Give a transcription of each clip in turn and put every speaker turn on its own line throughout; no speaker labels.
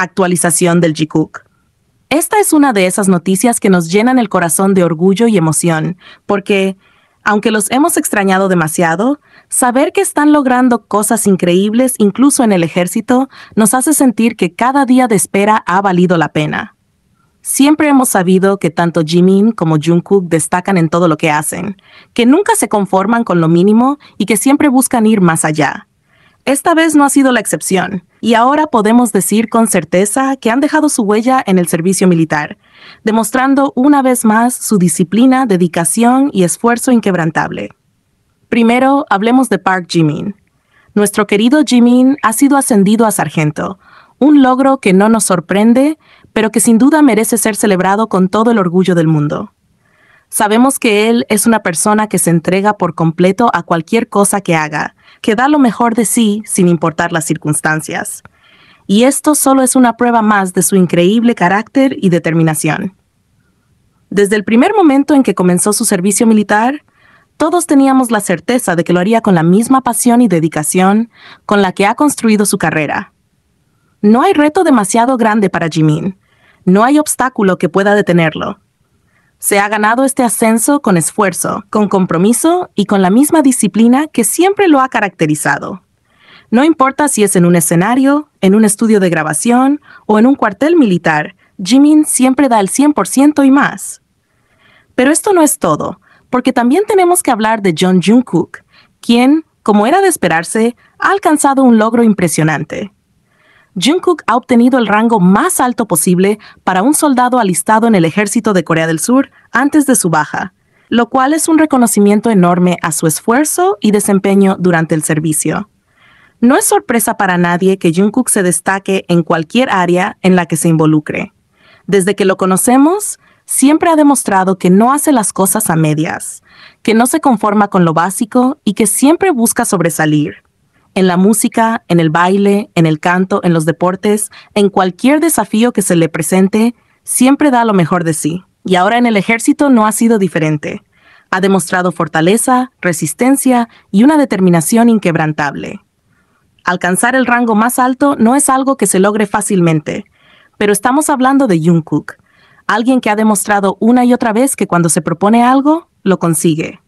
Actualización del Jikook. Esta es una de esas noticias que nos llenan el corazón de orgullo y emoción, porque, aunque los hemos extrañado demasiado, saber que están logrando cosas increíbles incluso en el ejército nos hace sentir que cada día de espera ha valido la pena. Siempre hemos sabido que tanto Jimin como Jungkook destacan en todo lo que hacen, que nunca se conforman con lo mínimo y que siempre buscan ir más allá. Esta vez no ha sido la excepción, y ahora podemos decir con certeza que han dejado su huella en el servicio militar, demostrando una vez más su disciplina, dedicación y esfuerzo inquebrantable. Primero, hablemos de Park Jimin. Nuestro querido Jimin ha sido ascendido a sargento, un logro que no nos sorprende, pero que sin duda merece ser celebrado con todo el orgullo del mundo. Sabemos que él es una persona que se entrega por completo a cualquier cosa que haga, que da lo mejor de sí sin importar las circunstancias. Y esto solo es una prueba más de su increíble carácter y determinación. Desde el primer momento en que comenzó su servicio militar, todos teníamos la certeza de que lo haría con la misma pasión y dedicación con la que ha construido su carrera. No hay reto demasiado grande para Jimin. No hay obstáculo que pueda detenerlo. Se ha ganado este ascenso con esfuerzo, con compromiso y con la misma disciplina que siempre lo ha caracterizado. No importa si es en un escenario, en un estudio de grabación o en un cuartel militar, Jimin siempre da el 100% y más. Pero esto no es todo, porque también tenemos que hablar de John Jungkook, quien, como era de esperarse, ha alcanzado un logro impresionante. Jungkook ha obtenido el rango más alto posible para un soldado alistado en el ejército de Corea del Sur antes de su baja, lo cual es un reconocimiento enorme a su esfuerzo y desempeño durante el servicio. No es sorpresa para nadie que Jungkook se destaque en cualquier área en la que se involucre. Desde que lo conocemos, siempre ha demostrado que no hace las cosas a medias, que no se conforma con lo básico y que siempre busca sobresalir. En la música, en el baile, en el canto, en los deportes, en cualquier desafío que se le presente, siempre da lo mejor de sí. Y ahora en el ejército no ha sido diferente. Ha demostrado fortaleza, resistencia y una determinación inquebrantable. Alcanzar el rango más alto no es algo que se logre fácilmente, pero estamos hablando de Jungkook, alguien que ha demostrado una y otra vez que cuando se propone algo, lo consigue.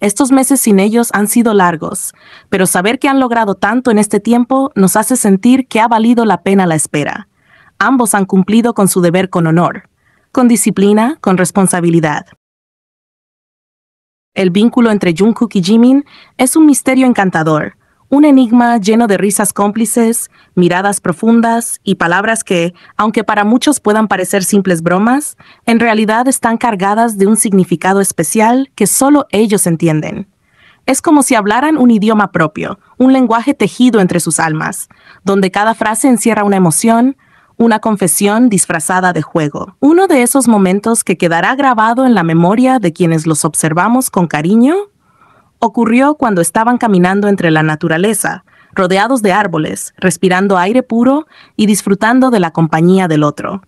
Estos meses sin ellos han sido largos, pero saber que han logrado tanto en este tiempo nos hace sentir que ha valido la pena la espera. Ambos han cumplido con su deber con honor, con disciplina, con responsabilidad. El vínculo entre Jungkook y Jimin es un misterio encantador, un enigma lleno de risas cómplices, miradas profundas y palabras que, aunque para muchos puedan parecer simples bromas, en realidad están cargadas de un significado especial que solo ellos entienden. Es como si hablaran un idioma propio, un lenguaje tejido entre sus almas, donde cada frase encierra una emoción, una confesión disfrazada de juego. Uno de esos momentos que quedará grabado en la memoria de quienes los observamos con cariño ocurrió cuando estaban caminando entre la naturaleza, rodeados de árboles, respirando aire puro y disfrutando de la compañía del otro.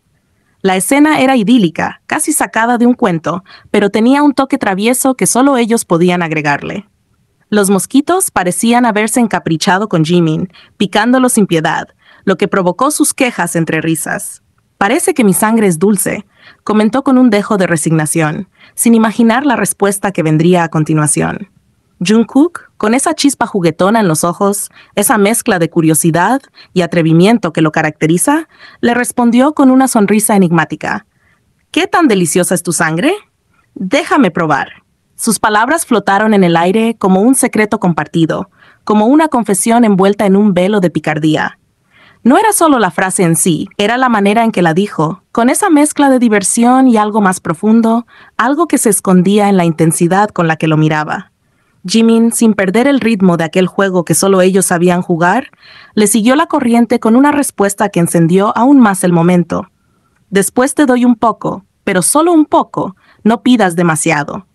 La escena era idílica, casi sacada de un cuento, pero tenía un toque travieso que solo ellos podían agregarle. Los mosquitos parecían haberse encaprichado con Jimin, picándolo sin piedad, lo que provocó sus quejas entre risas. «Parece que mi sangre es dulce», comentó con un dejo de resignación, sin imaginar la respuesta que vendría a continuación. Jungkook, con esa chispa juguetona en los ojos, esa mezcla de curiosidad y atrevimiento que lo caracteriza, le respondió con una sonrisa enigmática. «¿Qué tan deliciosa es tu sangre? Déjame probar». Sus palabras flotaron en el aire como un secreto compartido, como una confesión envuelta en un velo de picardía. No era solo la frase en sí, era la manera en que la dijo, con esa mezcla de diversión y algo más profundo, algo que se escondía en la intensidad con la que lo miraba. Jimin, sin perder el ritmo de aquel juego que solo ellos sabían jugar, le siguió la corriente con una respuesta que encendió aún más el momento. «Después te doy un poco, pero solo un poco, no pidas demasiado».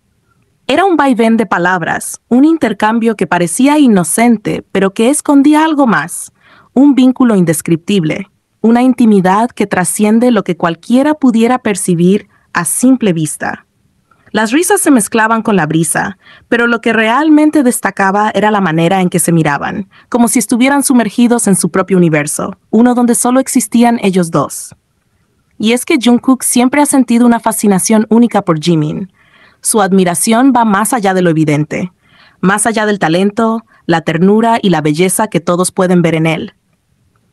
Era un vaivén de palabras, un intercambio que parecía inocente, pero que escondía algo más, un vínculo indescriptible, una intimidad que trasciende lo que cualquiera pudiera percibir a simple vista. Las risas se mezclaban con la brisa, pero lo que realmente destacaba era la manera en que se miraban, como si estuvieran sumergidos en su propio universo, uno donde solo existían ellos dos. Y es que Jungkook siempre ha sentido una fascinación única por Jimin. Su admiración va más allá de lo evidente, más allá del talento, la ternura y la belleza que todos pueden ver en él.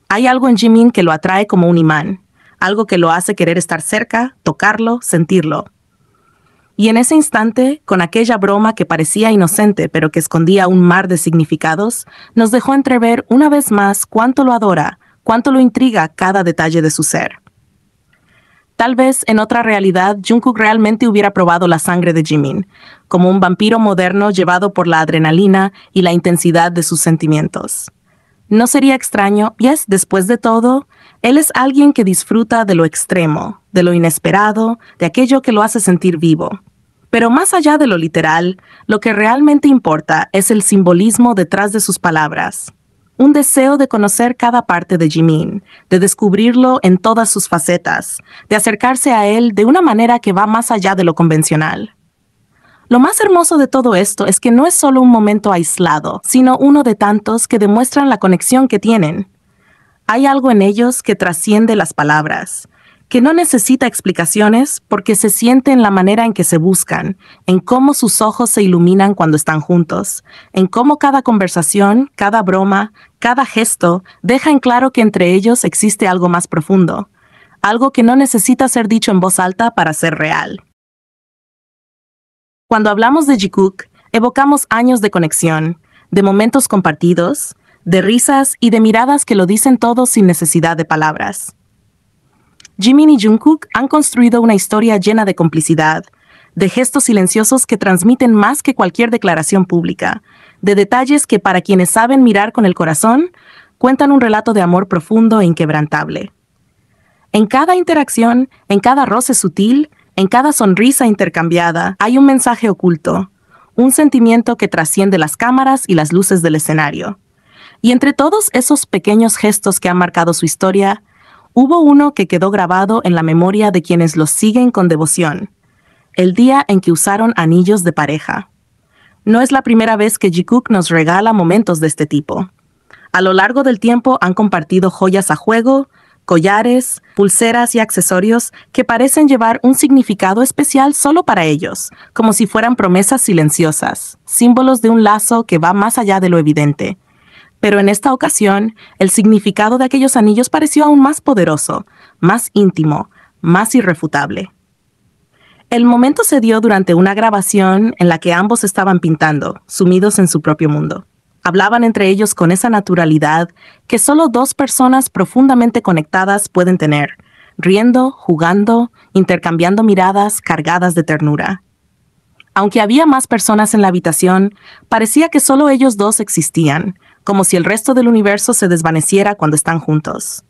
Hay algo en Jimin que lo atrae como un imán, algo que lo hace querer estar cerca, tocarlo, sentirlo. Y en ese instante, con aquella broma que parecía inocente pero que escondía un mar de significados, nos dejó entrever una vez más cuánto lo adora, cuánto lo intriga cada detalle de su ser. Tal vez en otra realidad Jungkook realmente hubiera probado la sangre de Jimin, como un vampiro moderno llevado por la adrenalina y la intensidad de sus sentimientos. No sería extraño, después de todo, él es alguien que disfruta de lo extremo, de lo inesperado, de aquello que lo hace sentir vivo. Pero más allá de lo literal, lo que realmente importa es el simbolismo detrás de sus palabras. Un deseo de conocer cada parte de Jimin, de descubrirlo en todas sus facetas, de acercarse a él de una manera que va más allá de lo convencional. Lo más hermoso de todo esto es que no es solo un momento aislado, sino uno de tantos que demuestran la conexión que tienen. Hay algo en ellos que trasciende las palabras, que no necesita explicaciones porque se siente en la manera en que se buscan, en cómo sus ojos se iluminan cuando están juntos, en cómo cada conversación, cada broma, cada gesto deja en claro que entre ellos existe algo más profundo, algo que no necesita ser dicho en voz alta para ser real. Cuando hablamos de Jikook, evocamos años de conexión, de momentos compartidos, de risas y de miradas que lo dicen todo sin necesidad de palabras. Jimin y Jungkook han construido una historia llena de complicidad, de gestos silenciosos que transmiten más que cualquier declaración pública, de detalles que para quienes saben mirar con el corazón, cuentan un relato de amor profundo e inquebrantable. En cada interacción, en cada roce sutil, en cada sonrisa intercambiada, hay un mensaje oculto, un sentimiento que trasciende las cámaras y las luces del escenario. Y entre todos esos pequeños gestos que han marcado su historia, hubo uno que quedó grabado en la memoria de quienes los siguen con devoción: el día en que usaron anillos de pareja. No es la primera vez que Jikook nos regala momentos de este tipo. A lo largo del tiempo han compartido joyas a juego, collares, pulseras y accesorios que parecen llevar un significado especial solo para ellos, como si fueran promesas silenciosas, símbolos de un lazo que va más allá de lo evidente. Pero en esta ocasión, el significado de aquellos anillos pareció aún más poderoso, más íntimo, más irrefutable. El momento se dio durante una grabación en la que ambos estaban pintando, sumidos en su propio mundo. Hablaban entre ellos con esa naturalidad que solo dos personas profundamente conectadas pueden tener, riendo, jugando, intercambiando miradas cargadas de ternura. Aunque había más personas en la habitación, parecía que solo ellos dos existían, como si el resto del universo se desvaneciera cuando están juntos.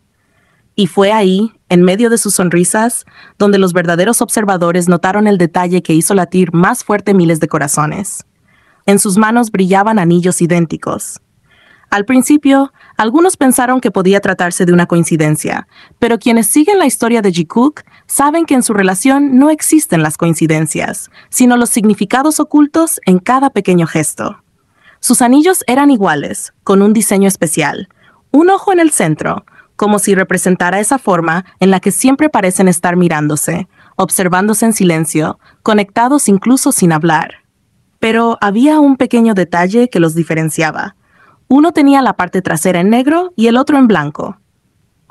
Y fue ahí, en medio de sus sonrisas, donde los verdaderos observadores notaron el detalle que hizo latir más fuerte miles de corazones. En sus manos brillaban anillos idénticos. Al principio, algunos pensaron que podía tratarse de una coincidencia, pero quienes siguen la historia de Jikook saben que en su relación no existen las coincidencias, sino los significados ocultos en cada pequeño gesto. Sus anillos eran iguales, con un diseño especial, un ojo en el centro, como si representara esa forma en la que siempre parecen estar mirándose, observándose en silencio, conectados incluso sin hablar. Pero había un pequeño detalle que los diferenciaba. Uno tenía la parte trasera en negro y el otro en blanco.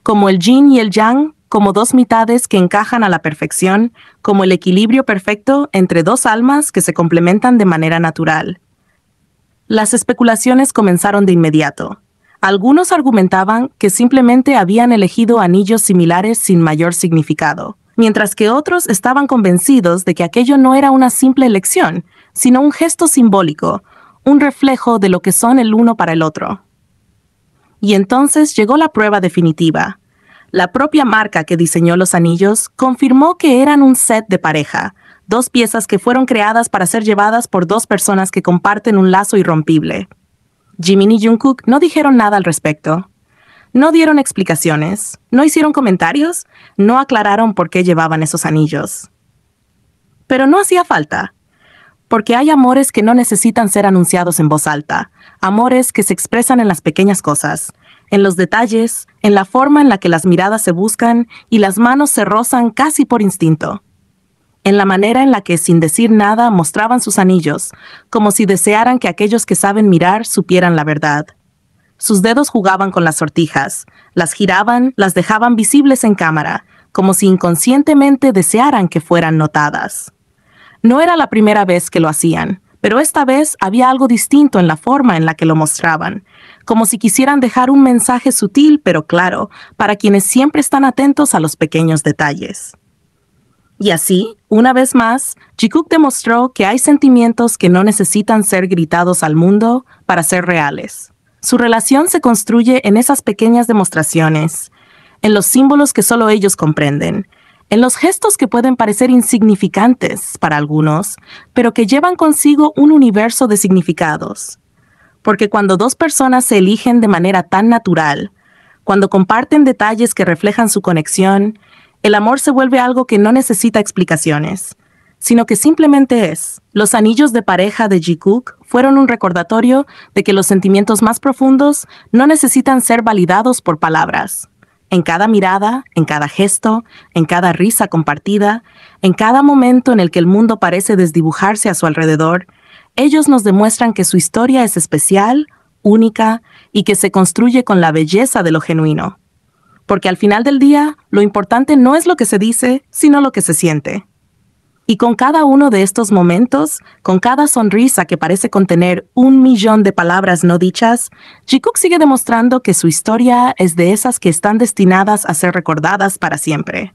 Como el yin y el yang, como dos mitades que encajan a la perfección, como el equilibrio perfecto entre dos almas que se complementan de manera natural. Las especulaciones comenzaron de inmediato. Algunos argumentaban que simplemente habían elegido anillos similares sin mayor significado, mientras que otros estaban convencidos de que aquello no era una simple elección, sino un gesto simbólico, un reflejo de lo que son el uno para el otro. Y entonces llegó la prueba definitiva. La propia marca que diseñó los anillos confirmó que eran un set de pareja, dos piezas que fueron creadas para ser llevadas por dos personas que comparten un lazo irrompible. Jimin y Jungkook no dijeron nada al respecto. No dieron explicaciones, no hicieron comentarios, no aclararon por qué llevaban esos anillos. Pero no hacía falta. Porque hay amores que no necesitan ser anunciados en voz alta, amores que se expresan en las pequeñas cosas, en los detalles, en la forma en la que las miradas se buscan y las manos se rozan casi por instinto. En la manera en la que, sin decir nada, mostraban sus anillos, como si desearan que aquellos que saben mirar supieran la verdad. Sus dedos jugaban con las sortijas, las giraban, las dejaban visibles en cámara, como si inconscientemente desearan que fueran notadas. No era la primera vez que lo hacían, pero esta vez había algo distinto en la forma en la que lo mostraban, como si quisieran dejar un mensaje sutil pero claro para quienes siempre están atentos a los pequeños detalles. Y así, una vez más, Jikook demostró que hay sentimientos que no necesitan ser gritados al mundo para ser reales. Su relación se construye en esas pequeñas demostraciones, en los símbolos que solo ellos comprenden, en los gestos que pueden parecer insignificantes para algunos, pero que llevan consigo un universo de significados. Porque cuando dos personas se eligen de manera tan natural, cuando comparten detalles que reflejan su conexión, el amor se vuelve algo que no necesita explicaciones, sino que simplemente es. Los anillos de pareja de Jikook fueron un recordatorio de que los sentimientos más profundos no necesitan ser validados por palabras. En cada mirada, en cada gesto, en cada risa compartida, en cada momento en el que el mundo parece desdibujarse a su alrededor, ellos nos demuestran que su historia es especial, única y que se construye con la belleza de lo genuino. Porque al final del día, lo importante no es lo que se dice, sino lo que se siente. Y con cada uno de estos momentos, con cada sonrisa que parece contener 1.000.000 de palabras no dichas, Jikook sigue demostrando que su historia es de esas que están destinadas a ser recordadas para siempre.